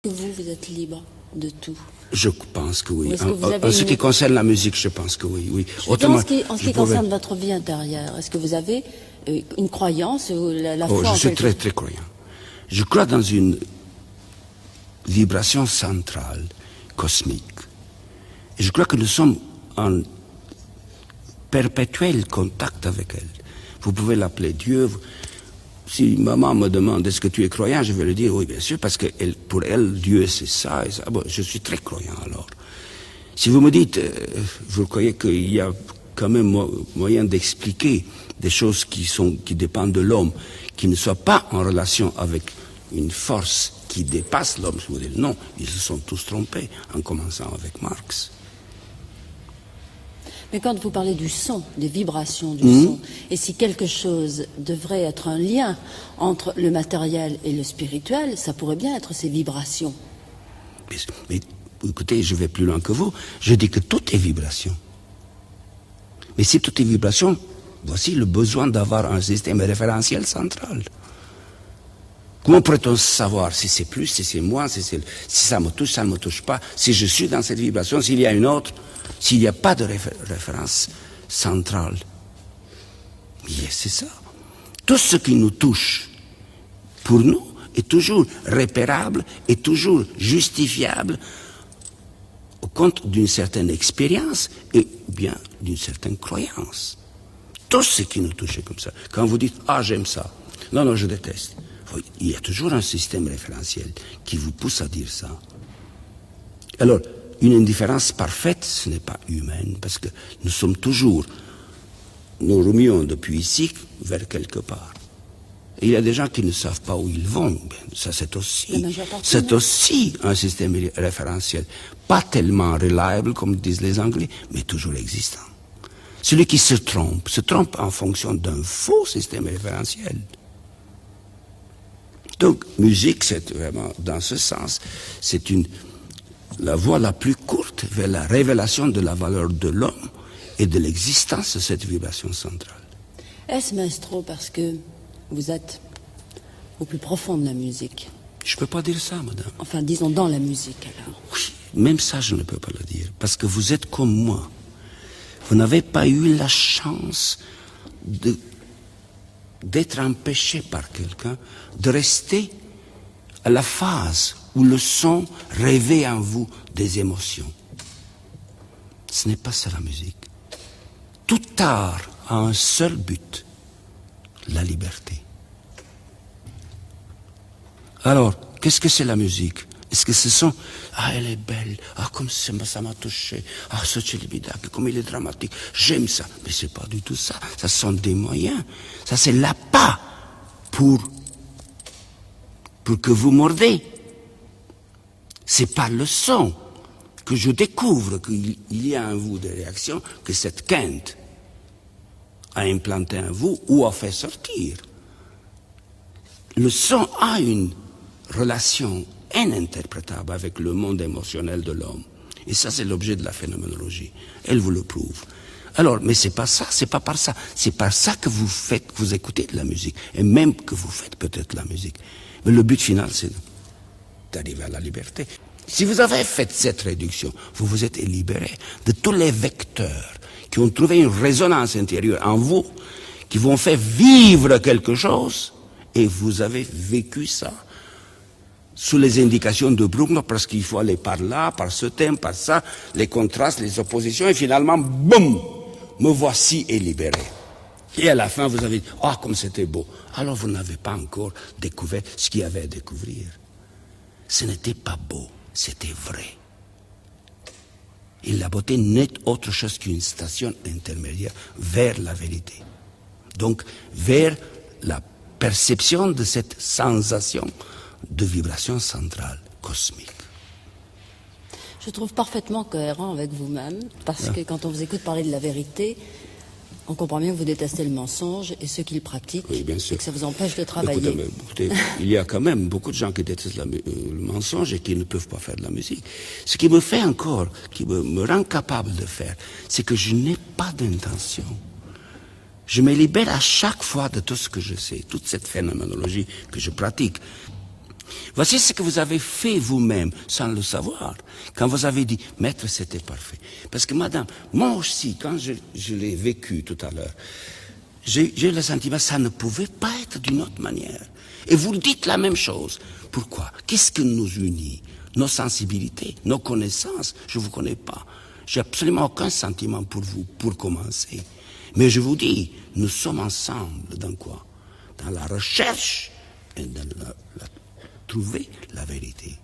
Que vous êtes libre de tout? Je pense que oui. En ce qui concerne la musique, je pense que oui. Oui. Autrement, en ce qui concerne votre vie intérieure, est-ce que vous avez une croyance ou la foi je suis très, très croyant. Je crois dans une vibration centrale, cosmique. Et je crois que nous sommes en perpétuel contact avec elle. Vous pouvez l'appeler Dieu. Si maman me demande est-ce que tu es croyant, je vais lui dire oui, bien sûr, parce que pour elle, Dieu c'est ça et ça. Bon, je suis très croyant alors. Si vous me dites, vous croyez qu'il y a quand même moyen d'expliquer des choses qui dépendent de l'homme, qui ne soient pas en relation avec une force qui dépasse l'homme, je vous dis non, ils se sont tous trompés, en commençant avec Marx. Mais quand vous parlez du son, des vibrations du son, et si quelque chose devrait être un lien entre le matériel et le spirituel, ça pourrait bien être ces vibrations. Mais écoutez, je vais plus loin que vous. Je dis que tout est vibration. Mais si tout est vibration, voici le besoin d'avoir un système référentiel central. Comment pourrait-on savoir si c'est plus, si c'est moins, si ça me touche, ça ne me touche pas, si je suis dans cette vibration, s'il y a une autre, s'il n'y a pas de référence centrale? C'est ça. Tout ce qui nous touche, pour nous, est toujours repérable, est toujours justifiable au compte d'une certaine expérience et bien d'une certaine croyance. Tout ce qui nous touche est comme ça. Quand vous dites « Ah, j'aime ça », non, non, je déteste. Il y a toujours un système référentiel qui vous pousse à dire ça. Alors, une indifférence parfaite, ce n'est pas humaine, parce que nous sommes toujours, nous remuons depuis ici vers quelque part. Et il y a des gens qui ne savent pas où ils vont. Ça, c'est aussi un système référentiel. Pas tellement reliable, comme disent les Anglais, mais toujours existant. Celui qui se trompe en fonction d'un faux système référentiel. Donc, musique, c'est vraiment, dans ce sens, c'est la voie la plus courte vers la révélation de la valeur de l'homme et de l'existence de cette vibration centrale. Est-ce, maestro, parce que vous êtes au plus profond de la musique? Je ne peux pas dire ça, madame. Enfin, disons dans la musique, alors. Oui, même ça, je ne peux pas le dire, parce que vous êtes comme moi. Vous n'avez pas eu la chance d'être empêché par quelqu'un de rester à la phase où le son réveille en vous des émotions. Ce n'est pas ça la musique. Tout art a un seul but, la liberté. Alors, qu'est-ce que c'est la musique? Est-ce que ce sont « Ah, elle est belle, ah, comme ça m'a touché, ah, ce Tchelibidak, comme il est dramatique, j'aime ça ». Mais c'est pas du tout ça, ça sont des moyens. Ça, c'est l'appât pour que vous mordez. C'est par le son que je découvre qu'il y a en vous des réactions que cette quinte a implanté en vous ou a fait sortir. Le son a une relation ininterprétable avec le monde émotionnel de l'homme. Et ça, c'est l'objet de la phénoménologie. Elle vous le prouve. Alors, mais c'est pas ça, c'est pas par ça. C'est par ça que vous écoutez de la musique. Et même que vous faites peut-être la musique. Mais le but final, c'est d'arriver à la liberté. Si vous avez fait cette réduction, vous vous êtes libéré de tous les vecteurs qui ont trouvé une résonance intérieure en vous, qui vous ont fait vivre quelque chose, et vous avez vécu ça sous les indications de Bruckner, parce qu'il faut aller par là, par ce thème, par ça, les contrastes, les oppositions, et finalement, boum, me voici et libéré. Et à la fin, vous avez dit, ah, comme c'était beau. Alors vous n'avez pas encore découvert ce qu'il y avait à découvrir. Ce n'était pas beau, c'était vrai. Et la beauté n'est autre chose qu'une station intermédiaire vers la vérité. Donc, vers la perception de cette sensation de vibration centrale, cosmique. Je trouve parfaitement cohérent avec vous-même, parce que quand on vous écoute parler de la vérité, on comprend bien que vous détestez le mensonge et ceux qui le pratiquent, oui, bien sûr. Et que ça vous empêche de travailler. Écoutez, il y a quand même beaucoup de gens qui détestent le mensonge et qui ne peuvent pas faire de la musique. Ce qui me fait encore, qui me rend capable de faire, c'est que je n'ai pas d'intention. Je me libère à chaque fois de tout ce que je sais, toute cette phénoménologie que je pratique. Voici ce que vous avez fait vous-même, sans le savoir, quand vous avez dit, maître, c'était parfait. Parce que madame, moi aussi, quand je l'ai vécu tout à l'heure, j'ai eu le sentiment que ça ne pouvait pas être d'une autre manière. Et vous dites la même chose. Pourquoi? Qu'est-ce qui nous unit? Nos sensibilités, nos connaissances. Je ne vous connais pas. J'ai absolument aucun sentiment pour vous, pour commencer. Mais je vous dis, nous sommes ensemble dans quoi? Dans la recherche et dans trouver la vérité.